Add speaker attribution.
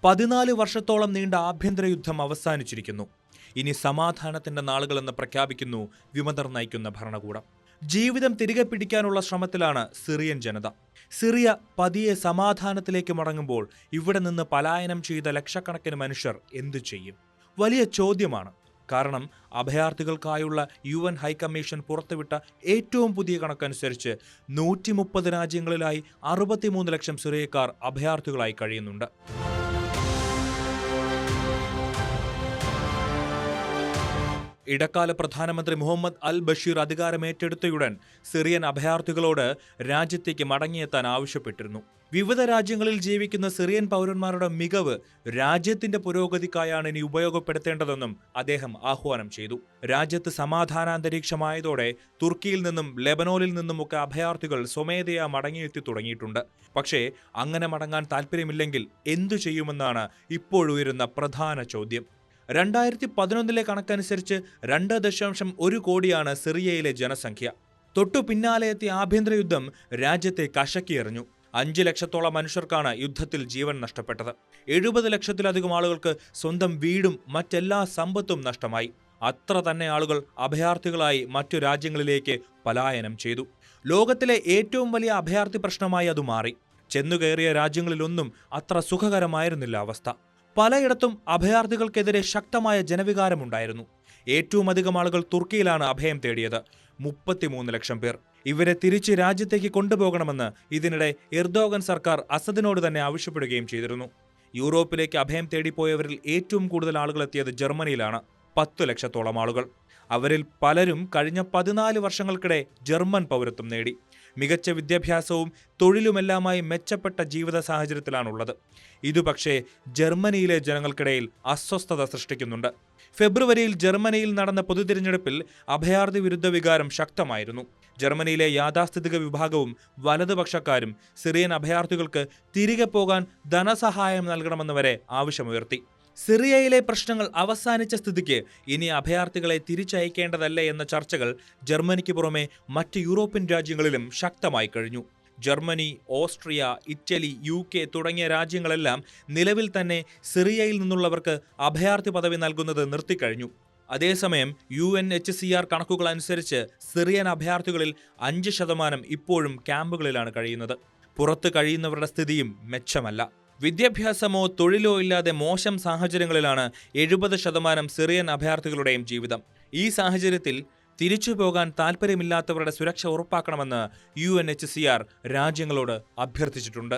Speaker 1: 14 വർഷത്തോളം നീണ്ട ആഭ്യന്തര യുദ്ധം അവസാനിച്ചിരിക്കുന്നു. ഇനി സമാധാനത്തിന്റെ നാളുകളെന്ന് പ്രഖ്യാപിക്കുന്നു വിമതർ നയിക്കുന്ന ഭരണകൂടം. ജീവിതം തിരികെ പിടിക്കാനുള്ള ശ്രമത്തിലാണ് സിറിയൻ ജനത. സിറിയ പതിയെ സമാധാനത്തിലേക്ക് മടങ്ങുമ്പോൾ ഇവിടെ നിന്ന് പലായനം ചെയ്ത ലക്ഷക്കണക്കിന് മനുഷ്യർ എന്തു ചെയ്യും? വലിയ ചോദ്യമാണ്. കാരണം അഭയാർത്ഥികൾക്കായുള്ള UN ഹൈക്കമ്മീഷൻ പുറത്തുവിട്ട ഏറ്റവും പുതിയ കണക്കനുസരിച്ച് 130 രാജ്യങ്ങളിലായി 63 ലക്ഷം സിറിയക്കാർ അഭയാർത്ഥികളായി കഴിയുന്നുണ്ട്. ഇടക്കാല പ്രധാനമന്ത്രി മുഹമ്മദ് അൽ ബഷീർ അധികാരമേറ്റെടുത്തയുടൻ സിറിയൻ അഭയാർത്ഥികളോട് രാജ്യത്തേക്ക് മടങ്ങിയെത്താൻ ആവശ്യപ്പെട്ടിരുന്നു. വിവിധ രാജ്യങ്ങളിൽ ജീവിക്കുന്ന സിറിയൻ പൗരന്മാരുടെ മികവ് രാജ്യത്തിന്റെ പുരോഗതിക്കായാണ് ഇനി ഉപയോഗപ്പെടുത്തേണ്ടതെന്നും അദ്ദേഹം ആഹ്വാനം ചെയ്തു. രാജ്യത്ത് സമാധാനാന്തരീക്ഷമായതോടെ തുർക്കിയിൽ നിന്നും ലെബനോനിൽ നിന്നുമൊക്കെ അഭയാർത്ഥികൾ സ്വമേധയാ മടങ്ങിയെത്തി തുടങ്ങിയിട്ടുണ്ട്. പക്ഷേ അങ്ങനെ മടങ്ങാൻ താല്പര്യമില്ലെങ്കിൽ എന്തു ചെയ്യുമെന്നാണ് ഇപ്പോഴുയരുന്ന പ്രധാന ചോദ്യം. 2011 കണക്കനുസരിച്ച് 2.1 കോടിയാണ് സിറിയയിലെ ജനസംഖ്യ. തൊട്ടു പിന്നാലെ എത്തിയ ആഭ്യന്തര യുദ്ധം രാജ്യത്തെ കശക്കിയെറിഞ്ഞു. 5 ലക്ഷത്തോളം മനുഷ്യർക്കാണ് യുദ്ധത്തിൽ ജീവൻ നഷ്ടപ്പെട്ടത്. 70 ലക്ഷത്തിലധികം ആളുകൾക്ക് സ്വന്തം വീടും മറ്റെല്ലാ സമ്പത്തും നഷ്ടമായി. അത്ര തന്നെ ആളുകൾ അഭയാർത്ഥികളായി മറ്റു രാജ്യങ്ങളിലേക്ക് പലായനം ചെയ്തു. ലോകത്തിലെ ഏറ്റവും വലിയ അഭയാർത്ഥി പ്രശ്നമായി അത് മാറി. ചെന്നുകയറിയ രാജ്യങ്ങളിലൊന്നും അത്ര സുഖകരമായിരുന്നില്ല അവസ്ഥ. പലയിടത്തും അഭയാർത്ഥികൾക്കെതിരെ ശക്തമായ ജനവികാരമുണ്ടായിരുന്നു. ഏറ്റവും അധികം ആളുകൾ തുർക്കിയിലാണ് അഭയം തേടിയത്, 33 ലക്ഷം പേർ. ഇവരെ തിരിച്ച് രാജ്യത്തേക്ക് കൊണ്ടുപോകണമെന്ന് ഇതിനിടെ എർദോഗൻ സർക്കാർ അസദിനോട് തന്നെ ആവശ്യപ്പെടുകയും ചെയ്തിരുന്നു. യൂറോപ്പിലേക്ക് അഭയം തേടിപ്പോയവരിൽ ഏറ്റവും കൂടുതൽ ആളുകൾ എത്തിയത് ജർമ്മനിയിലാണ്, 10 ലക്ഷത്തോളം ആളുകൾ. അവരിൽ പലരും കഴിഞ്ഞ 14 വർഷങ്ങൾക്കിടെ ജർമ്മൻ പൗരത്വം നേടി. മികച്ച വിദ്യാഭ്യാസവും തൊഴിലുമെല്ലാമായി മെച്ചപ്പെട്ട ജീവിത സാഹചര്യത്തിലാണുള്ളത്. ഇതു പക്ഷേ ജർമ്മനിയിലെ ജനങ്ങൾക്കിടയിൽ അസ്വസ്ഥത സൃഷ്ടിക്കുന്നുണ്ട്. ഫെബ്രുവരിയിൽ ജർമ്മനിയിൽ നടന്ന പൊതുതിരഞ്ഞെടുപ്പിൽ അഭയാർത്ഥി വിരുദ്ധ വികാരം ശക്തമായിരുന്നു. ജർമ്മനിയിലെ യാഥാസ്ഥിതിക വിഭാഗവും വലതുപക്ഷക്കാരും സിറിയൻ അഭയാർത്ഥികൾക്ക് തിരികെ പോകാൻ ധനസഹായം നൽകണമെന്ന് വരെ ആവശ്യമുയർത്തി. സിറിയയിലെ പ്രശ്നങ്ങൾ അവസാനിച്ച സ്ഥിതിക്ക് ഇനി അഭയാർത്ഥികളെ തിരിച്ചയക്കേണ്ടതല്ലേ എന്ന ചർച്ചകൾ ജർമ്മനിക്ക് പുറമെ മറ്റ് യൂറോപ്യൻ രാജ്യങ്ങളിലും ശക്തമായി കഴിഞ്ഞു. ജർമ്മനി, ഓസ്ട്രിയ, ഇറ്റലി, UK തുടങ്ങിയ രാജ്യങ്ങളെല്ലാം നിലവിൽ തന്നെ സിറിയയിൽ നിന്നുള്ളവർക്ക് അഭയാർത്ഥി പദവി നൽകുന്നത് നിർത്തിക്കഴിഞ്ഞു. അതേസമയം UNHCR കണക്കുകൾ അനുസരിച്ച് സിറിയൻ അഭയാർത്ഥികളിൽ 5% ഇപ്പോഴും ക്യാമ്പുകളിലാണ് കഴിയുന്നത്. പുറത്ത് കഴിയുന്നവരുടെ സ്ഥിതിയും മെച്ചമല്ല. വിദ്യാഭ്യാസമോ തൊഴിലോ ഇല്ലാതെ മോശം സാഹചര്യങ്ങളിലാണ് 70% സിറിയൻ അഭയാർത്ഥികളുടെയും ജീവിതം. ഈ സാഹചര്യത്തിൽ തിരിച്ചു പോകാൻ താൽപ്പര്യമില്ലാത്തവരുടെ സുരക്ഷ ഉറപ്പാക്കണമെന്ന് UNHCR രാജ്യങ്ങളോട് അഭ്യർത്ഥിച്ചിട്ടുണ്ട്.